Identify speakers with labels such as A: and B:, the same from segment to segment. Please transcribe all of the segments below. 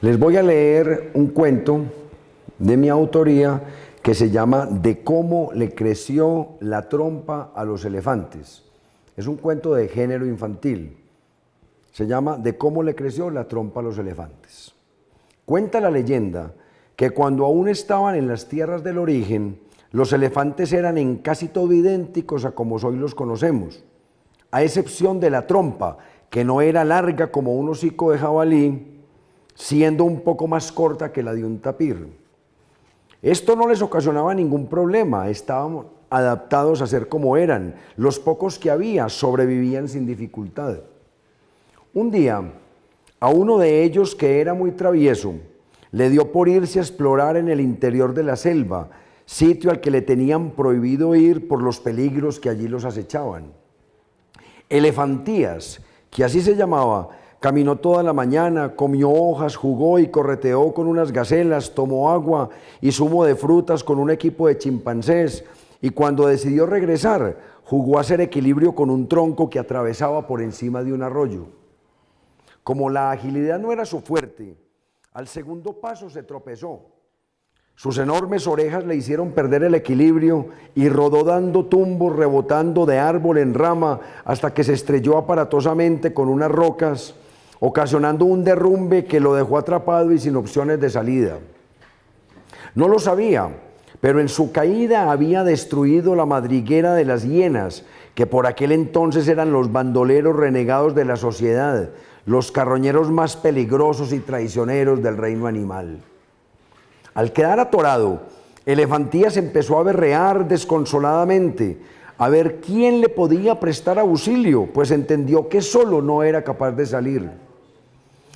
A: Les voy a leer un cuento de mi autoría que se llama De cómo le creció la trompa a los elefantes. Es un cuento de género infantil. Se llama De cómo le creció la trompa a los elefantes. Cuenta la leyenda que cuando aún estaban en las tierras del origen, los elefantes eran en casi todo idénticos a como hoy los conocemos, a excepción de la trompa, que no era larga como un hocico de jabalí, siendo un poco más corta que la de un tapir. Esto no les ocasionaba ningún problema, estaban adaptados a ser como eran. Los pocos que había sobrevivían sin dificultad. Un día, a uno de ellos, que era muy travieso, le dio por irse a explorar en el interior de la selva, sitio al que le tenían prohibido ir por los peligros que allí los acechaban. Elefantías, que así se llamaba, caminó toda la mañana, comió hojas, jugó y correteó con unas gacelas, tomó agua y zumo de frutas con un equipo de chimpancés, y cuando decidió regresar, jugó a hacer equilibrio con un tronco que atravesaba por encima de un arroyo. Como la agilidad no era su fuerte, al segundo paso se tropezó. Sus enormes orejas le hicieron perder el equilibrio y rodó dando tumbos, rebotando de árbol en rama hasta que se estrelló aparatosamente con unas rocas, ocasionando un derrumbe que lo dejó atrapado y sin opciones de salida. No lo sabía, pero en su caída había destruido la madriguera de las hienas, que por aquel entonces eran los bandoleros renegados de la sociedad, los carroñeros más peligrosos y traicioneros del reino animal. Al quedar atorado, Elefantías empezó a berrear desconsoladamente, a ver quién le podía prestar auxilio, pues entendió que solo no era capaz de salir.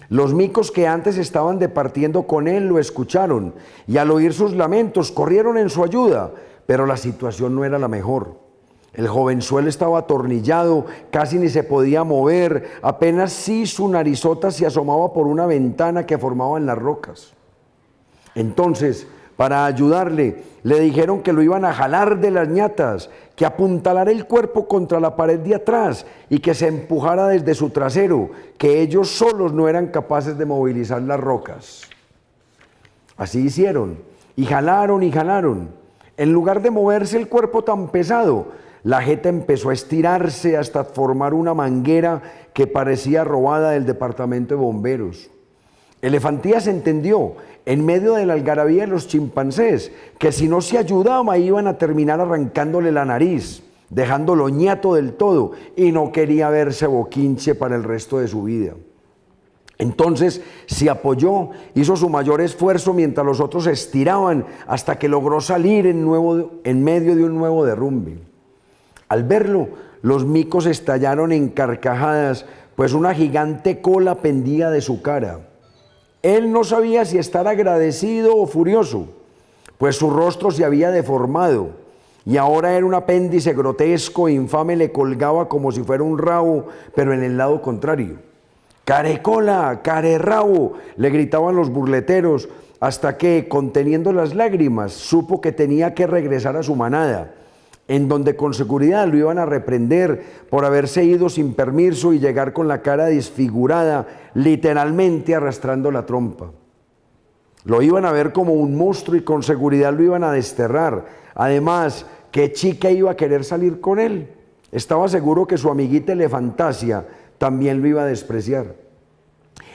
A: Los micos que antes estaban departiendo con él lo escucharon y al oír sus lamentos corrieron en su ayuda, pero la situación no era la mejor. El jovenzuelo estaba atornillado, casi ni se podía mover, apenas sí su narizota se asomaba por una ventana que formaban las rocas. Entonces, para ayudarle, le dijeron que lo iban a jalar de las ñatas, que apuntalara el cuerpo contra la pared de atrás y que se empujara desde su trasero, que ellos solos no eran capaces de movilizar las rocas. Así hicieron, y jalaron y jalaron. En lugar de moverse el cuerpo tan pesado, la jeta empezó a estirarse hasta formar una manguera que parecía robada del departamento de bomberos. Elefantías entendió, en medio de la algarabía de los chimpancés, que si no se ayudaba iban a terminar arrancándole la nariz, dejándolo ñato del todo, y no quería verse boquinche para el resto de su vida. Entonces se apoyó, hizo su mayor esfuerzo mientras los otros se estiraban hasta que logró salir en medio de un nuevo derrumbe. Al verlo, los micos estallaron en carcajadas, pues una gigante cola pendía de su cara. Él no sabía si estar agradecido o furioso, pues su rostro se había deformado y ahora era un apéndice grotesco e infame, le colgaba como si fuera un rabo, pero en el lado contrario. ¡Carecola! ¡Carerrabo!, le gritaban los burleteros, hasta que, conteniendo las lágrimas, supo que tenía que regresar a su manada, en donde con seguridad lo iban a reprender por haberse ido sin permiso y llegar con la cara desfigurada, literalmente arrastrando la trompa. Lo iban a ver como un monstruo y con seguridad lo iban a desterrar. Además, ¿qué chica iba a querer salir con él? Estaba seguro que su amiguita Elefantasia también lo iba a despreciar.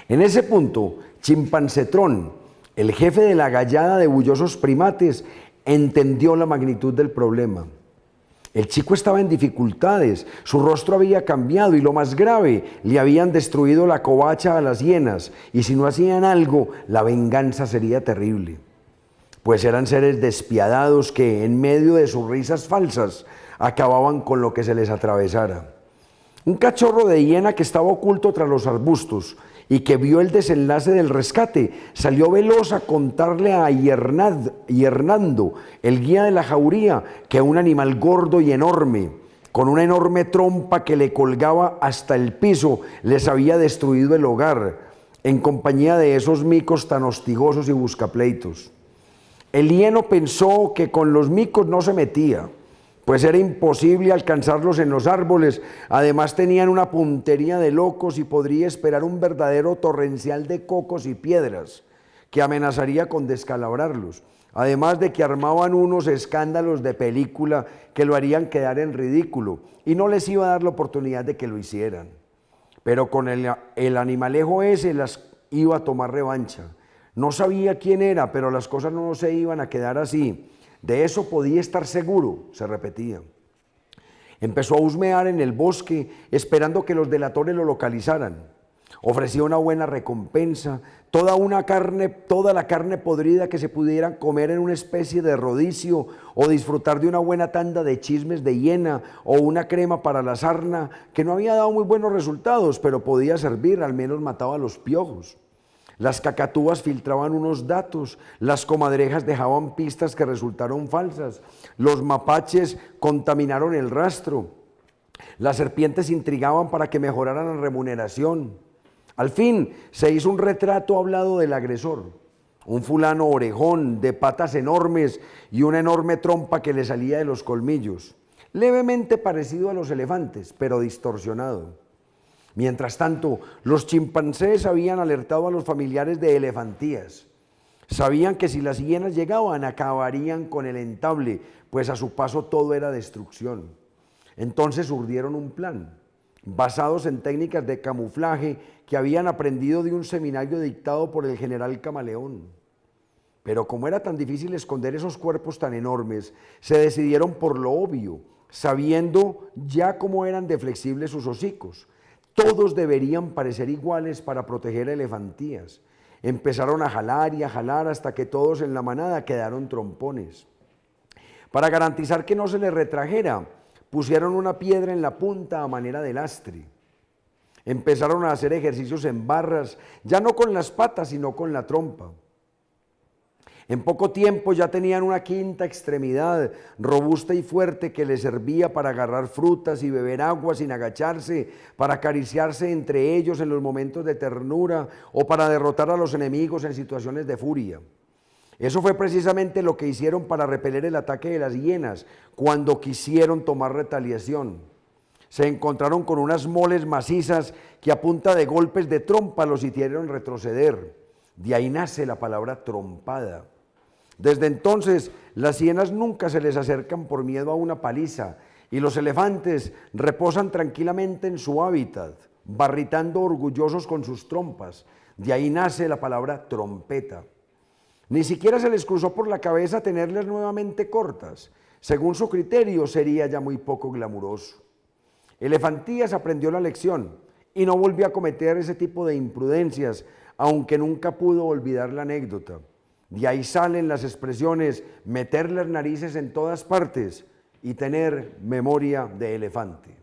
A: En ese punto, Chimpancétrón, el jefe de la gallada de bullosos primates, entendió la magnitud del problema. El chico estaba en dificultades, su rostro había cambiado y lo más grave, le habían destruido la covacha a las hienas y si no hacían algo, la venganza sería terrible. Pues eran seres despiadados que en medio de sus risas falsas acababan con lo que se les atravesara. Un cachorro de hiena que estaba oculto tras los arbustos y que vio el desenlace del rescate, salió veloz a contarle a Hernando, el guía de la jauría, que un animal gordo y enorme, con una enorme trompa que le colgaba hasta el piso, les había destruido el hogar, en compañía de esos micos tan hostigosos y buscapleitos. El hieno pensó que con los micos no se metía, pues era imposible alcanzarlos en los árboles. Además tenían una puntería de locos y podría esperar un verdadero torrencial de cocos y piedras que amenazaría con descalabrarlos. Además de que armaban unos escándalos de película que lo harían quedar en ridículo y no les iba a dar la oportunidad de que lo hicieran. Pero con el animalejo ese las iba a tomar revancha. No sabía quién era, pero las cosas no se iban a quedar así. De eso podía estar seguro, se repetía. Empezó a husmear en el bosque, esperando que los delatores lo localizaran. Ofrecía una buena recompensa, toda la carne podrida que se pudieran comer en una especie de rodicio, o disfrutar de una buena tanda de chismes de hiena, o una crema para la sarna, que no había dado muy buenos resultados, pero podía servir, al menos mataba a los piojos. Las cacatúas filtraban unos datos, las comadrejas dejaban pistas que resultaron falsas, los mapaches contaminaron el rastro, las serpientes intrigaban para que mejoraran la remuneración. Al fin se hizo un retrato hablado del agresor, un fulano orejón de patas enormes y una enorme trompa que le salía de los colmillos, levemente parecido a los elefantes, pero distorsionado. Mientras tanto, los chimpancés habían alertado a los familiares de elefantías. Sabían que si las hienas llegaban, acabarían con el entable, pues a su paso todo era destrucción. Entonces urdieron un plan, basados en técnicas de camuflaje que habían aprendido de un seminario dictado por el general Camaleón. Pero como era tan difícil esconder esos cuerpos tan enormes, se decidieron por lo obvio, sabiendo ya cómo eran de flexibles sus hocicos. Todos deberían parecer iguales para proteger elefantías. Empezaron a jalar y a jalar hasta que todos en la manada quedaron trompones. Para garantizar que no se les retrajera, pusieron una piedra en la punta a manera de lastre. Empezaron a hacer ejercicios en barras, ya no con las patas, sino con la trompa. En poco tiempo ya tenían una quinta extremidad, robusta y fuerte, que les servía para agarrar frutas y beber agua sin agacharse, para acariciarse entre ellos en los momentos de ternura o para derrotar a los enemigos en situaciones de furia. Eso fue precisamente lo que hicieron para repeler el ataque de las hienas cuando quisieron tomar retaliación. Se encontraron con unas moles macizas que a punta de golpes de trompa los hicieron retroceder. De ahí nace la palabra trompada. Desde entonces, las hienas nunca se les acercan por miedo a una paliza y los elefantes reposan tranquilamente en su hábitat, barritando orgullosos con sus trompas. De ahí nace la palabra trompeta. Ni siquiera se les cruzó por la cabeza tenerlas nuevamente cortas. Según su criterio, sería ya muy poco glamuroso. Elefantías aprendió la lección y no volvió a cometer ese tipo de imprudencias, aunque nunca pudo olvidar la anécdota. De ahí salen las expresiones meter las narices en todas partes y tener memoria de elefante.